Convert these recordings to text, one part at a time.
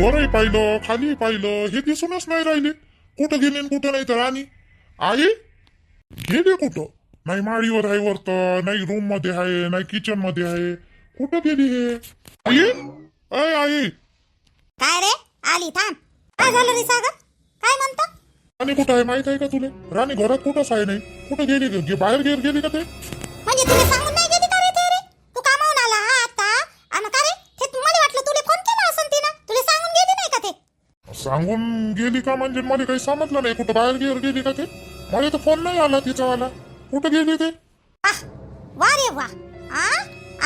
वरही पाहिलं खाली पाहिलं हे दिसूनच नाही राहिले. कुठं गेले न कुठं नाही तर राणी आई गेले कुठं? नाही माळीवर आहे वरत, नाही रूम मध्ये आहे, नाही किचन मध्ये आहे. कुठं गेली हे आई? अय आई काय रे आली थांब. काय झालं रे सागर? काय म्हणतो? राणी कुठं आहे माहित आहे का तुले? राणी घरात कुठंच आहे नाही. कुठं गेली? बाहेर गेली का ते? म्हणजे तुला सांगून नाही गेली का रे ते रे? तू कामावून आला आता आणि का रे ते मला वाटलं तुला फोन केला असन तिनं. तुला सांगून गेली नाही का ते? सांगून गेली का म्हणजे मला काही समजलं नाही. कुठं बाहेर गेली का ते? मला तर फोन नाही आला तिचावाला. कुठं गेली ते? वा रे वा.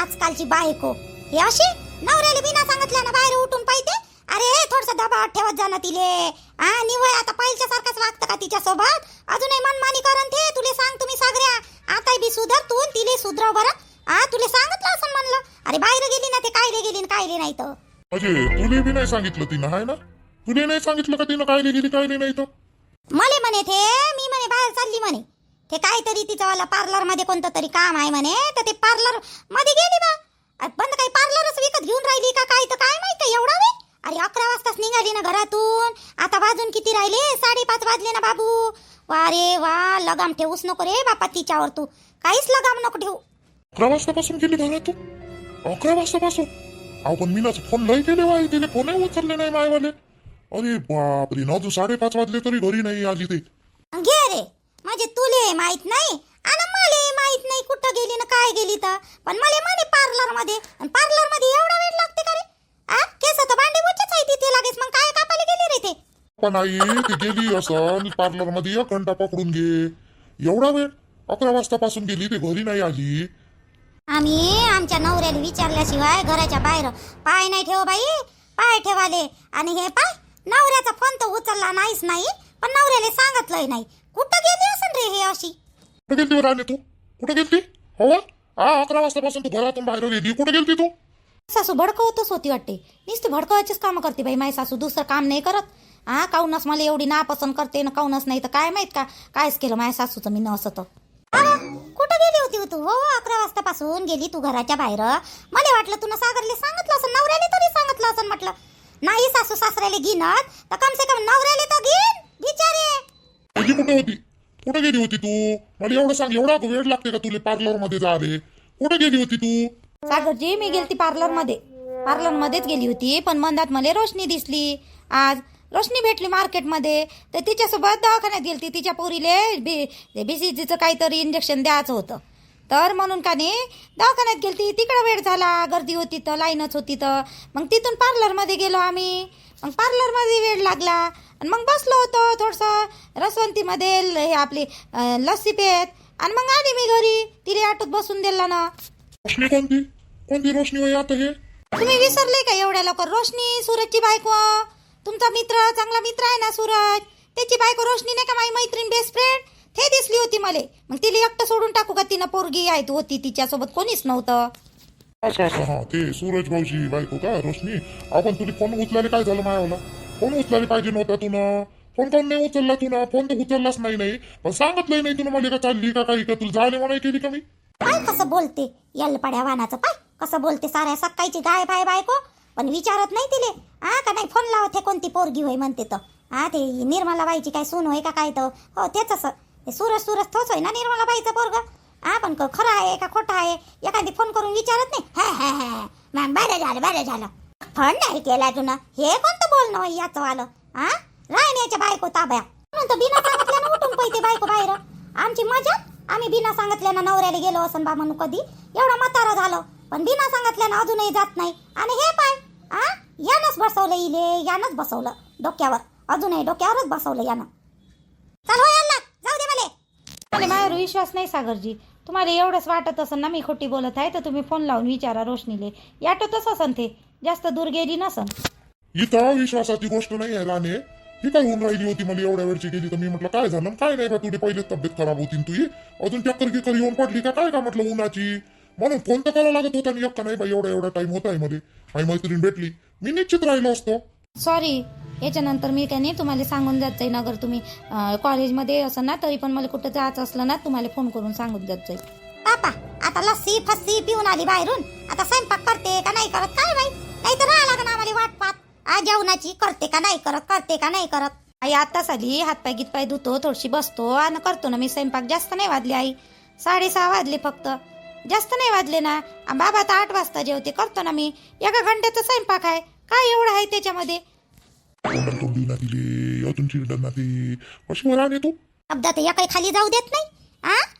आजकालची बायको हे अशी नवऱ्याला बिना सांगितल्यानं बाहेर उठून पाहिजे. अरे थोडसा दबाव ठेवत जा ना तिले. निवय आता पहिल्याच्या सारखंच वागतं का तिच्या सोबत? अजूनही मनमानी करन ते. तुले सांग तुम्ही सागऱ्या आता बी सुधर तू तिले सुधरव बरं. तुले सांगितलं असं म्हणलं. अरे बाहेर गेली ना ते कायले गेली न कायले नाही तर म्हणजे तुले बी नाही सांगितलं तिनं आहे ना? तुले नाही सांगितलं का तिनं कायले गेली कायले नाही तर? मले म्हणे ते मी म्हणे बाहेर चालली म्हणे. ते काहीतरी तिचं वाला पार्लर मध्ये कोणतं तरी काम आहे म्हणे. तर ते पार्लर मध्ये गेली बा. बंद काही पार्लरच विकत घेऊन राहिली का काय तर काय माहिती एवढा वेळ. अरे 11 वाजताच निघाली ना घरातून. आता वाजून किती राहिले? 5:30 वाजले ना बाबू. वा रे वा. लगाम ठेवूच नको रे बापा तिच्यावर. तू काहीच लगाम नको ठेवू. 11 वाजतापासून गेली घरातून? 11 वाजतापासून? अहो पण मीनाच फोन लई केले वाई. तिने फोनही उचलले नाही मायवाले. अरे बापरे अजून 5:30 वाजले तरी घरी नाही आली ते. घे रे म्हणजे तुले माहित नाही आणि मले माहित नाही कुठं गेली ना काय गेली तर. पण मले म्हणे पार्लर मध्ये. पार्लर मध्ये एवढा वेळ लागते का रे? केस तर भांडे बुच्चेच आहे तिथे लागेच. मग काय कापायला गेली रे ते? पण आई ती गेली असं पार्लर मध्ये 1 घंटा पकडून घे. एवढा वेळ? 11 वाजतापासून गेली ते घरी नाही आली. आम्ही आमच्या नवऱ्याला विचारल्याशिवाय घराच्या बाहेर पाय नाही ठेव बाई. पाय ठेवाले. आणि हे पाय नवऱ्याचा फोन तर उचलला नाहीच नाही. पण नवऱ्याला सांगितलंय नाही. कुठं गेली असन रे हे अशी? कुठे गेलती राणी तू? कुठे गेलती? हो 11 वाजतापासून तू घरातून बाहेर गेली. कुठे गेलती तू? सासू भडकवतच होती वाटते. नुसती भडकवायचीच कामं करते बाई माझी सासू. दुसरं काम नाही करत. काऊनच मला एवढी नापसंत करते ना काऊनच नाही तर काय माहित का कायच केलं माझ्या सासूचं मी न असं तर. कुठं गेली होती तू? हो 11 वाजतापासून गेली तू घराच्या बाहेर. मला वाटलं तुला सागरले सांगितलं असं नवऱ्याने तरी सांगितलं असं. म्हटलं नाही सासू सासऱ्याला घेणं तर कम से कम नवऱ्याला तर घेईन बिचारे. तुझी कुठे होती? कुठे गेली होती तू? मला एवढं सांग. एवढा वेळ लागते का तुला पार्लर मध्ये जायला? कुठे गेली होती तू? सागरजी मी गेलती पार्लर मध्येच गेली होती. पण मंदात मला रोशनी दिसली. आज रोशनी भेटली मार्केटमध्ये. तर तिच्यासोबत दवाखान्यात गेलती. तिच्या पोरीले बीसीजीचं काहीतरी इंजेक्शन द्यायचं होतं. तर म्हणून का नाही दवाखान्यात गेलती. तिकडं वेळ झाला. गर्दी होती तर लाईनच होती तर मग तिथून पार्लरमध्ये गेलो आम्ही. मग पार्लरमध्ये वेळ लागला आणि मग बसलो होतो थोडंसं रसवंतीमध्ये हे आपली लस्सी पेत. आणि मग आली मी घरी. तिला ऑटोत बसून दिला ना. रोशनी कोणती? कोणती रोशनी होय आता हे? तुम्ही विसरले का एवढ्या लवकर? रोशनी सूरजची बायको. तुमचा मित्र चांगला मित्र आहे ना सूरज. त्याची बायको रोशनी नाही का माझी मैत्रीण बेस्ट फ्रेंड. ते दिसली होती मला. मग तिला एकटं सोडून टाकू का? तिनं पोरगी आहे होती तिच्यासोबत कोणीच नव्हतं. हा ते सूरज भाऊची बायको का रोशनी? आपण तुला फोन उचलायला काय झालं मायावाला? फोन उचलायला पाहिजे नव्हता तुला. फोन काऊन नाही उचलला तुला? फोन तर उचललाच नाही. पण सांगितलंय नाही तुला मला का चालली का काही का? तुला झाले म्हणाय केली का मी? काय कसं बोलते पड्या वानाचं पाय कसं बोलते. साऱ्या सकाळची गाय बाय बायको. पण विचारत नाही तिले का नाही फोन लावते कोणती पोरगी होय म्हणते तर. ते निर्मला बाईची काय सून होय का काय तर. हो तेच असं. ते सूरज थोच होय ना निर्मला बाईचं पोरग. पण खरं आहे का खोटं आहे एखादी फोन करून विचारत नाही. मॅम बरं झालं फोन नाही केला तुला. हे कोणतं बोलणं होय याचं वालं? राहण्याच्या बायको ताब्या म्हणून बिना सांगितल्यानं उठून पैते बायको बाहेर. आमची मजा. आम्ही बिना सांगितल्यानं नवऱ्याला गेलो असं बा म्हणून कधी एवढा म्हातारा झालो. पण बिना सांगितल्यानं अजूनही जात नाही. आणि हे पाय यानंच बसवलं यानंच बसवलं डोक्यावर. अजूनही डोक्यावरच बसवलं यानं. चल हो याला जाऊ दे मला माझ्यावर विश्वास नाही सागरजी. तुम्हाला एवढंच वाटत असेल ना मी खोटी बोलत आहे तर तुम्ही फोन लावून विचारा रोशनीले. याटतच असन ते जास्त दूर गेली नसन. इथं विश्वासाची गोष्ट नाही आहे राणे. ही काय होऊन राहिली होती मला एवढ्या वेळची गेली तर मी म्हटलं काय झालं काय नाही का? तुझी पहिले तब्येत खराब होती तुझी. अजून चक्कर येऊन पडली का काय का म्हटलं उन्हाची. म्हणून फोन तर करायला लागत होता. आणि नाही बाई एवढा टाइम होत आहे मध्ये माझी मैत्रीण भेटली. मी निश्चित राहिलो असतो. सॉरी. याच्यानंतर मी काय नाही तुम्हाला सांगून जात जाईन. अगर तुम्ही कॉलेजमध्ये असं ना तरी पण मला कुठं जायचं असलं ना तुम्हाला फोन करून सांगून जात जाईल. पापा आता लस्सी फस्सी पिऊन आली बाहेरून. आता स्वयंपाक करते का नाही करत काय माहित. नाही तर राहा लागेल आम्हाला वाट पाहत. जेवणाची करते का नाही करत आई आताच आली, हातपाय गीतपाय धुतो, थोडीशी बसतो आणि करतो ना मी स्वयंपाक. जास्त नाही वाजले आई, 6:30 वाजले फक्त, जास्त नाही वाजले ना. बाबा आता 8 वाजता जेवते, करतो ना मी. एका घंट्याचा स्वयंपाक आहे, काय एवढं आहे त्याच्यामध्ये. तोंडी ना तिले अजून चिरडन ना ती कशी वर आली तू. शब्दात या काही खाली जाऊ देत नाही.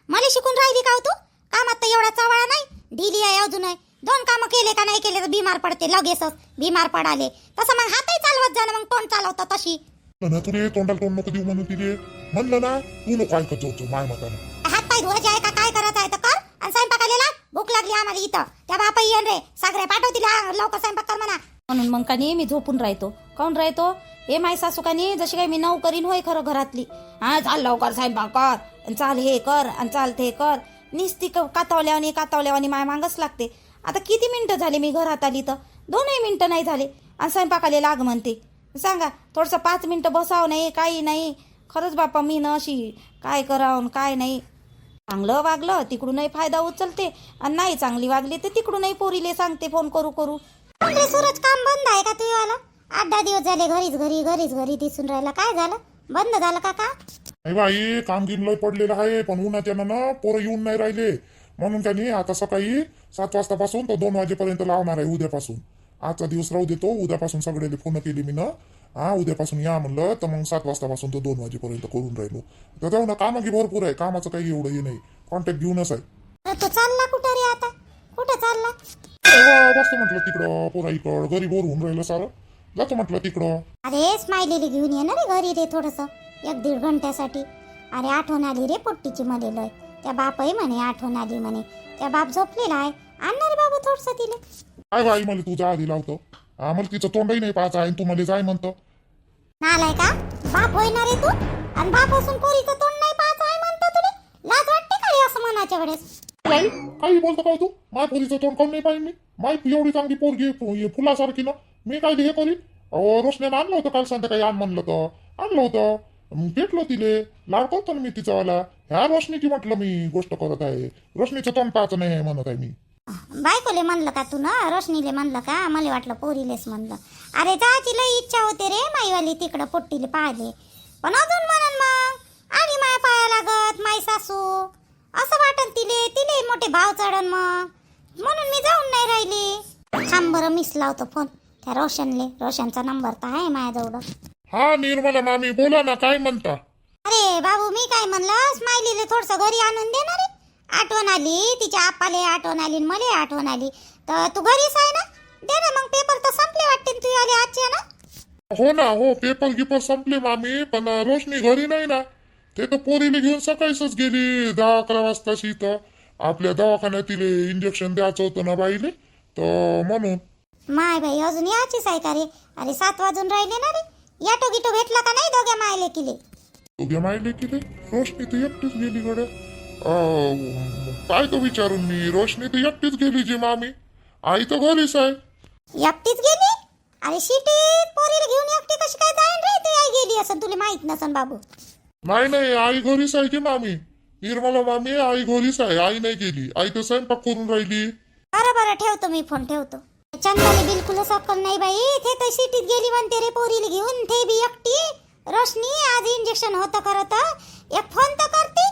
मला शिकून राहिली का हो तू? कामात तर एवढा चवळा नाही, दिली आहे अजून आहे. 2 कामं केले का नाही केले तर बिमार पडते, लगेचच बिमार पडाले. तसं मग हातही चालवत जा ना, मग तोंड चालवतं तशी. ना तुले तोंडाला तोंड नको देऊ म्हणून तिले म्हणलं ना, तू नको ऐकत जाऊ माय मतानं. हात पाय धुवायचे आहे का काय करायचं आहे तर कर, आणि स्वयंपाकाला लाग. भूक लागली आम्हाला इथं. त्या बापा येन रे, सागरे पाठव तिला, लवकर स्वयंपाक कर म्हणा. म्हणून मग का मी झोपून राहतो. काऊन राहतो? हे माय सासू का नाही, जशी काय मी नोकरीन होय खरं घरातली. चाल लवकर स्वयंपाक कर, चाल हे कर आणि चाल ते कर. निस्ती कातावल्यावानी माय मागच लागते. आता किती मिनिटं झाले मी घरात आली तर? 2 मिनिटं नाही झाले आणि स्वयंपाकाला लाग म्हणते. सांगा, थोडंसं 5 मिनिटं बसावं नाही, काही नाही. खरंच बापा मी ना अशी काय करावं काय नाही. चांगलं वागलं तिकडूनही फायदा उचलते, आणि नाही चांगली वागली तर तिकडूनही पोरीले सांगते फोन करू. सूरज काम बंद आहे का तुझ्यावाला? 8-10 दिवस झाले घरीच घरी दिसून राहिला. काय झालं, बंद झालं का? नाही बाई, कामगिरी लय पडलेलं आहे, पण उन्हाच्या ना पोरं येऊन नाही राहिले. म्हणून त्यांनी आता सकाळी 7 वाजतापासून तर 2 वाजेपर्यंत लावणार आहे उद्यापासून. आजचा दिवस राहू देतो, उद्यापासून सगळ्याला फोन केली मी ना. उद्यापासून या म्हणलं तर मग 7 वाजतापासून तर 2 वाजेपर्यंत करून राहिलो. तर जाऊ ना, कामं भरपूर आहे, कामाचं काही एवढं हे नाही, कॉन्टॅक्ट घेऊनच आहे. तो चालला कुठं रे आता? कुठं चालला? बसतो म्हटलं तिकडं पोराईकडं, घरी बोर होऊन राहिलं सारं, जातो म्हटलं तिकडं. अरे स्माइलीला घेऊन ये ना रे घरी रे, थोडस 1-1.5 घंट्यासाठी. अरे आठवण आली रे पोट्टीची मध्ये लय. त्या बापही म्हणे आठवण आली म्हणे. त्या बाप झोपलेला आहे, आणणार बाबू थोडस तिला. काय बाई, मला तुझा आधी लावतो. मला तिचं तोंडही नाही पाहायचं आहे, तू मला जाय म्हणतो. नालाय का बाप होईना रे तू? आणि बाप असून पोरीचं तोंड नाही पाहायचं आहे म्हणतो तुला? लाज वाटते का रे असं म्हणाच्या वेळेस? काही बोलतो काय तू? माय पोरीचं तोंड काऊन नाही पाहिजे मी? माय एवढी चांगली पोरगी फुलासारखी ना, मी काय हे करीन? रोशनीनं आणलं होतं काल संध्याकाळी, आण म्हणलं तर आणलं होतं. भेटलो तिले, लाड करतो ना मी तिचावाला. ह्या रोशनीची म्हटलं मी गोष्ट करत आहे, रोशनीचं तोंड पाहायचं नाही म्हणत आहे मी. बायकोले म्हणलं का तू ना, रोशनीले म्हणलं का? मला वाटलं पोरीलेच म्हणलं. अरे जायची लई इच्छा होते रे माईवाली तिकडं पोट्टीले पाहिले, पण अजून म्हणन मग आणि माया पाया लागत माई सासू असं वाटन तिले मोठे भाव चढन मग, म्हणून मी जाऊन नाही राहिली. थांब बरं, मिस लावतो फोन त्या रोशनचा नंबर तर आहे माझ्याजवळ. हा निर्मला मामी, बोला ना, काय म्हणता? अरे बाबू, मी काय म्हणलं, स्माइलीले थोडस घरी आणून देणार रे. आठवण आली, तिच्या आपाले आठवण आली, मला आठवण आली, तर तू घरीच आहे ना? दे ना मग. पेपर तर संपले वाटते तू आले आजचे ना? हो ना, हो, पेपर गिपर संपले मामी, पण रोशनी घरी नाही ना. ते तर पोरीला घेऊन सकाळीच गेली 10-11 वाजताशी. तर आपल्या दवाखान्यात तिले इंजेक्शन द्यायचं होतं ना बाईले, तर म्हणून. माय बाई अजून याचीच आहे का रे? अरे 7 वाजून राहिले ना रे. याटो गिटो भेटला का नाही दोघ्या मायले किले? दोघ्या मायले किले? रोशनी तर एकटीच गेली गड्या. काय तो विचारून मी, रोशनी तर एकटीच गेली जी मामी, आई तर घरीच आहे. एकटीच गेली? अरे शिटीत पोरीला घेऊन एकटी कशी काय जाईन रे? ती आई गेली असं तुला माहित नसन बाबू. नाही, आई घरीच आहे की मामी. निर्मला मामी, आई घरीच आहे, आई नाही गेली. आई तर स्वयंपाक करून राहिली. बरं ठेवतो मी फोन, ठेवतो. चंदाला बिलकुलच अक्कल नाही बाई. ते तर सिटीत गेली म्हणते रे पोरीला घेऊन, ते बी एकटी. रोशनी आज इंजेक्शन होतं खरं तर एक फोन तर करते.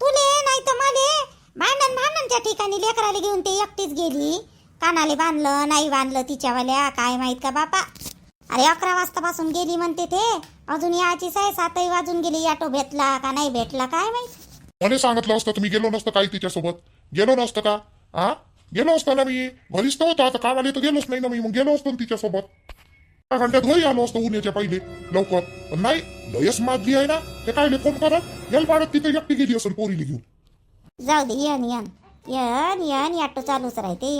तुले नाही तर मले भांडणच्या ठिकाणी लेकराला घेऊन ते एकटीच गेली. कानाले बांधलं नाही बांधलं तिच्यावाल्या, काय माहित का बापा. अरे 11 वाजतापासून गेली म्हणते ते, अजून याची 7:30 वाजून गेली. ऑटो भेटला का नाही भेटला काय माहित. मला सांगितलं असतं तुम्ही गेलो नसतं काही तिच्यासोबत, गेलो नसतं का? गेलो असतो ना मी, घरीच तर होतो. आता कामाला तर गेलोच नाही ना मी, मग गेलो असतो तिच्यासोबत. 1 घंट्यात घरी आलो असतो उन्हाच्या पहिले लवकर. पण नाही, लयच माजली आहे ना, ते कायले फोन करत गेल पाडत तिथे एकटी गेली असेल पोरीला घेऊन. जाऊ दे, येन ऑटो चालूच राहते.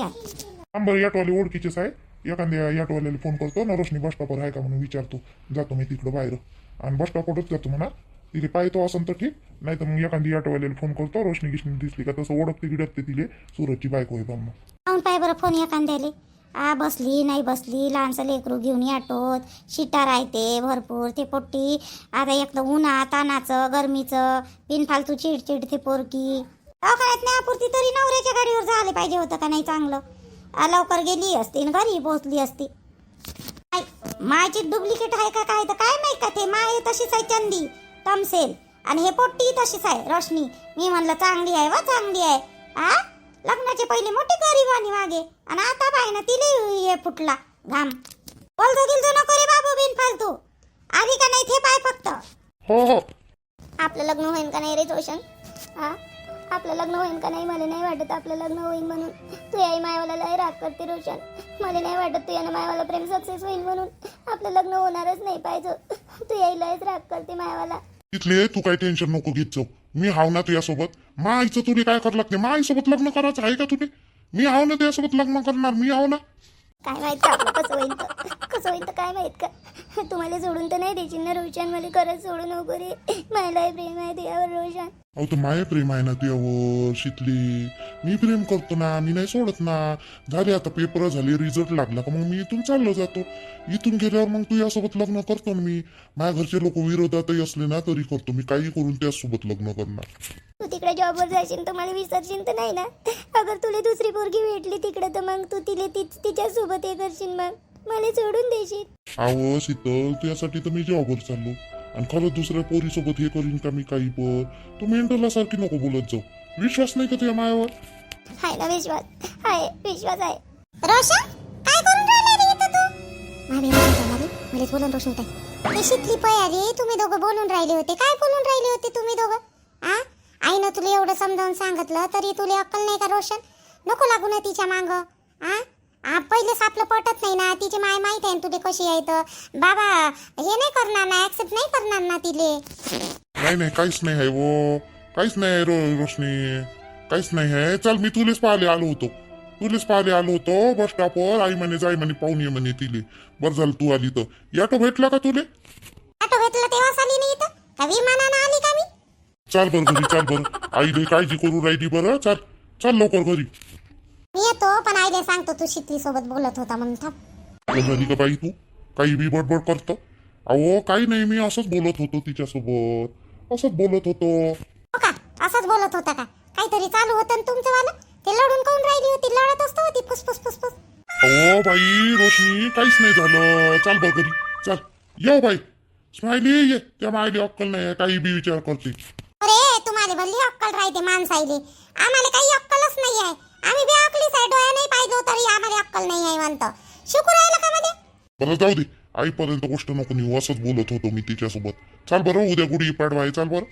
नंबर ऑटोवाले ओळखीचेच आहे. एखाद्या ऑटोवाल्याला फोन करतो ना, रोशनी बस स्टॉपवर आहे का म्हणून विचारतो. जातो मी तिकडं बाहेर आणि बस स्टॉपवरच जातो म्हणा. तिथे पाहतो असं तर ठीक, नाही तर मग एखादी ऑटोवाल्याला फोन करतो. रोशनी गिशनी दिसली का तसं ओळखते गिडकते तिले, सूरजची बायको आहे पण. जाऊन पाय बरं फोन एखाद्याले. बसली नाही बसली, लहानसं लेकरू घेऊन ऑटोत, शिटा राहते भरपूर. ते पोट्टी आता एक तर उन्हा तानाचं गरमीचं बिनफालतू चिडचिड ते पोरकी. दवाखान्यात न्यापुरती तरी नवऱ्याच्या गाडीवर झाले पाहिजे होतं का नाही चांगलं. लवकर गेली असती घरी पोहोचली असती. मायची डुप्लिकेट आहे का काय तर काय माहित का ते माय तशीच आहे चंदी तमसेल आणि हे पोट्टी तशीच आहे रोशनी. मी म्हणलं चांगली आहे वा चांगली आहे. आ लग्नाचे पहिले मोठी गरीबानी मागे आणि आता बाय ना तिले हे फुटला घाम. बोलतो गिलतो नको रे बाबू बिन फालतू. आली का नाही ते पाय फक्त. हो हो आपलं लग्न होईन का नाही रे रोशन? हा आपलं लग्न होईन का नाही? मला नाही वाटत आपलं लग्न होईन म्हणून. तू आई मायवाला लय राग करते रोशन. मला नाही वाटत तू यानं मायवाला प्रेम सक्सेस होईल म्हणून. आपलं लग्न होणारच नाही पाहिजे. तू याई लयच राग करते मायवाला. तिथले तू काय टेन्शन नको घेत जाऊ. मी हाव ना तुझ्यासोबत. माईचं तुला काय करावं लागते? माईसोबत लग्न करायचं आहे का तुले? मी हाव ना तुझ्यासोबत लग्न करणार. मी हाव ना. काय माहित का आपलं कसं होईल तर कसं होईल तर काय माहित का. तुम्हाला सोडून तर नाही देशील ना रोशन? मला खरंच सोडू नको रे. मला प्रेम आहे तुझ्यावर रोशन. अहो तर माय प्रेम आहे ना तुझ्यावर शीतली. मी प्रेम करतो ना. मी नाही सोडत ना. झाले आता पेपर झाले रिझल्ट लागला का मग मी इथून चाललो जातो. इथून गेल्यावर मग तुझ्यासोबत लग्न करतो ना मी. माझ्या घरचे लोक विरोधातही असले ना तरी करतो मी. काही करून त्यासोबत लग्न करणार. तू तिकडे जॉबवर जाशील तर मला विसरशील तर नाही ना? अगर तुला दुसरी पोरगी भेटली तिकडे तर मग तू तिच्यासोबत हे करशील मग मला सोडून देशील. अहो शीतल तुझ्यासाठी तर मी जॉबवर चाललो आणि खरंच दुसऱ्या पोरीसोबत हे करीन का मी काही पण. तू मेंटलला सारखी नको बोलत जाऊ. विश्वास नाही का तुझ्या मायावर? आहे ना विश्वास? आहे विश्वास आहे. रोशन काय करून राहिला रे इथं तू? मामी मलाच बोलून रोशन काय ते शिकली पयारी. तुम्ही दोघं बोलून राहिले होते. काय बोलून राहिले होते तुम्ही दोघं? आ आईनं तुला एवढं समजावून सांगितलं तरी तुला अक्कल नाही का रोशन? नको लागू ना तिच्या मांग. आ पहिलेच आपलं पटत नाही ना. तिची माय माहित आहे तुले कशी आहे तर. बाबा हे नाही करणार ना. ऍक्सेप्ट नाही करणार ना तिले. नाही नाही काहीच नाही आहे वो. काहीच नाही आहे रोशनी. काहीच नाही आहे. चल मी तुलेच पाहिले आलो होतो बस स्टॉपवर. आई म्हणे जाय म्हणे पाहून ये म्हणे तिले. बरं झालं तू आली तर. ऑटो भेटला का तुले? ऑटो भेटला तेव्हाच आली नाही इथं का विमानानं आली का मी? चाल बरं घरी चाल बरं. आई काळजी करू राहिली बरं. चाल लवकर घरी. मी येतो पण आईला सांगतो तू शितली सोबत बोलत होता म्हणून. थांब. झाली का बाई तू? काही बी बडबड करतो? अहो काही नाही. मी असंच बोलत होतो तिच्यासोबत. असंच बोलत होतो. हो का असंच बोलत होता का? काहीतरी चालू होतं ना तुमचं वालं. ते लढून काऊन राहिली होती? लढत असतो होती फुसफुस फुसफुस. अहो बाई रोशनी काहीच नाही झालं. चाल बरं घरी चाल. येऊ बाई. स्माइली ये. त्या मायली अक्कल नाही. काही बी विचार करते. अरे तुम्हाला भल्ली अक्कल राहते माणसाईले. आम्हाला काही अक्कलच नाही आहे. आम्ही बी अकलीच आहे. डोळ्या नाही पाहिजे तरी आम्हाला अक्कल नाही आहे म्हणतो. शिकू राहिलं का मध्ये? बरं जाऊ दे. आईपर्यंत गोष्ट नको नेऊ. असंच बोलत होतो मी तिच्यासोबत. चाल बरं उद्या गुढी पाडवा आहे. चाल बरं.